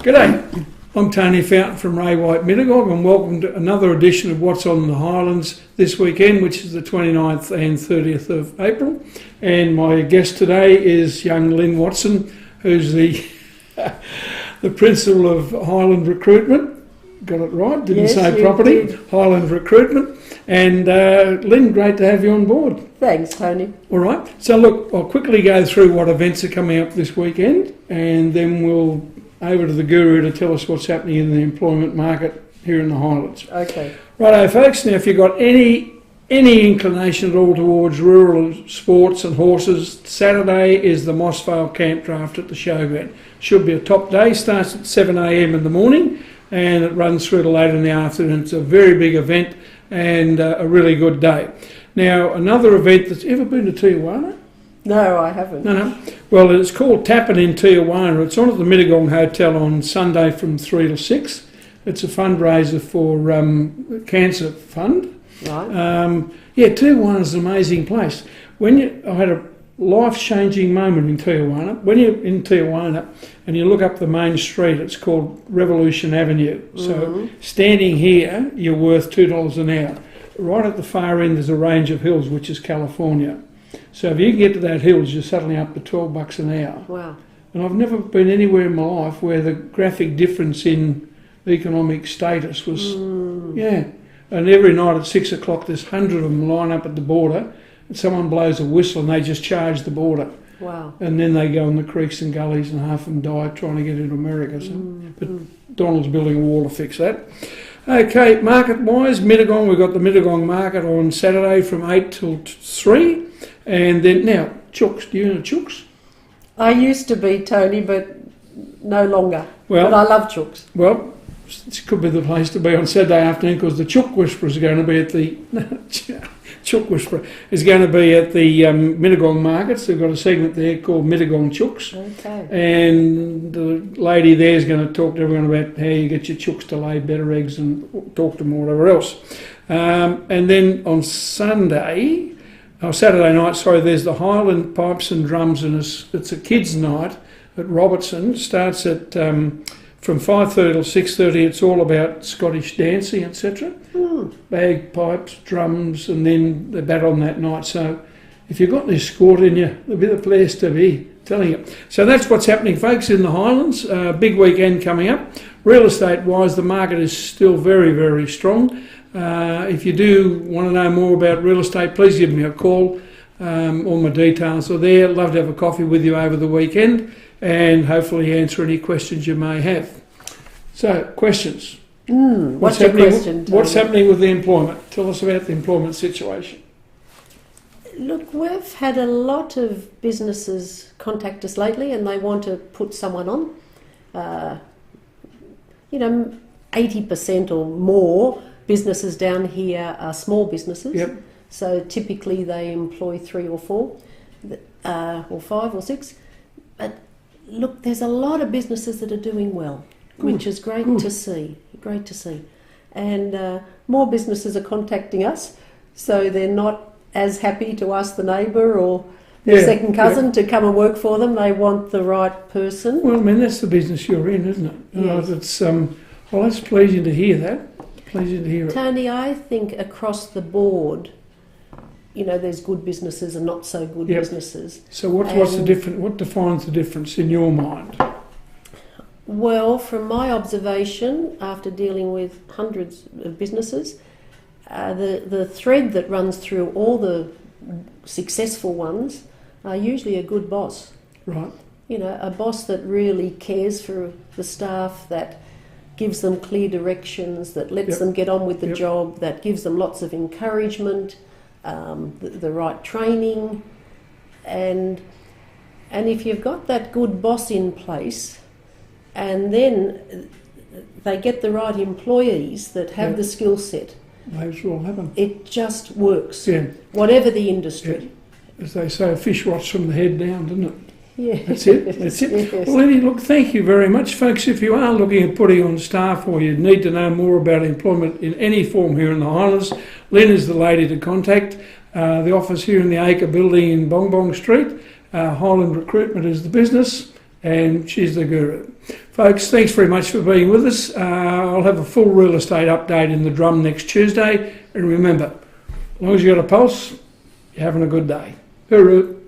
G'day, I'm Tony Fountain from Ray White Mittagong and welcome to another edition of What's on the Highlands this weekend, which is the 29th and 30th of April. And my guest today is young Lynn Watson, who's the principal of Highland Recruitment. Got it right, didn't say property. Did. Highland Recruitment. And Lynn, great to have you on board. Thanks, Tony. All right. So look, I'll quickly go through what events are coming up this weekend and then we'll over to the guru to tell us what's happening in the employment market here in the Highlands. Okay. Righto, folks. Now, if you've got any inclination at all towards rural sports and horses, Saturday is the Mossvale Camp Draft at the showground. Should be a top day. Starts at 7 a.m. in the morning and it runs through to late in the afternoon. It's a very big event and a really good day. Now, another event that's ever been to Tijuana? No, I haven't. No. Well, it's called Tappin' in Tijuana. It's on at the Mittagong Hotel on Sunday from 3 to 6. It's a fundraiser for Cancer Fund. Right. Tijuana's an amazing place. I had a life-changing moment in Tijuana. When you're in Tijuana and you look up the main street, it's called Revolution Avenue. So standing here, you're worth $2 an hour. Right at the far end, there's a range of hills, which is California. So if you can get to that hills, you're suddenly up to $12 an hour. Wow. And I've never been anywhere in my life where the graphic difference in economic status was, And every night at 6 o'clock, there's 100 of them line up at the border, and someone blows a whistle and they just charge the border. Wow. And then they go in the creeks and gullies and half of them die trying to get into America. But Donald's building a wall to fix that. Okay, market-wise, Mittagong, we've got the Mittagong market on Saturday from 8 till 3. And then, now, chooks, do you know chooks? I used to be, Tony, but no longer. Well, but I love chooks. Well, this could be the place to be on Saturday afternoon because the Chook Whisperer is going to be at the... Chook Whisperer is going to be at the Mittagong markets. They've got a segment there called Mittagong Chooks. Okay. And the lady there is going to talk to everyone about how you get your chooks to lay better eggs and talk to them or whatever else. And then on Saturday night, there's the Highland Pipes and Drums, and it's a kids' night at Robertson. It starts at from 5:30 till 6:30. It's all about Scottish dancing, etc. Bagpipes, drums, and then they bat on that night. So if you've got this sport in you, it'll be the place to be, telling you. So that's what's happening, folks, in the Highlands. Big weekend coming up. Real estate-wise, the market is still very, very strong. If you do want to know more about real estate, please give me a call. All my details are there. Love to have a coffee with you over the weekend and hopefully answer any questions you may have. So, questions. What's your question, Tony? What's happening with the employment? Tell us about the employment situation. Look, we've had a lot of businesses contact us lately and they want to put someone on. 80% or more businesses down here are small businesses. Yep. So typically they employ 3 or 4, or 5 or 6. But look, there's a lot of businesses that are doing well, which is great to see. Great to see. And more businesses are contacting us, so they're not as happy to ask the neighbour or their second cousin to come and work for them. They want the right person. Well, I mean, that's the business you're in, isn't it? Yes. That's pleasing to hear that. Pleasing to hear it. Tony, I think across the board, there's good businesses and not so good businesses. So what's the difference? What defines the difference in your mind? Well, from my observation, after dealing with hundreds of businesses, the thread that runs through all the successful ones are usually a good boss. Right. A boss that really cares for the staff, that gives them clear directions, that lets them get on with the job, that gives them lots of encouragement, the right training. And if you've got that good boss in place, and then they get the right employees that have the skill set, those will happen. It just works. Yeah. Whatever the industry. Yeah. As they say, a fish rots from the head down, doesn't it? Yeah. That's it. Yes. Well, Lenny, look, thank you very much, folks. If you are looking at putting on staff or you need to know more about employment in any form here in the Highlands, Lynn is the lady to contact. The office here in the Acre building in Bong Bong Street. Highland Recruitment is the business, and she's the guru. Folks, thanks very much for being with us. I'll have a full real estate update in the drum next Tuesday. And remember, as long as you've got a pulse, you're having a good day. Hooroo.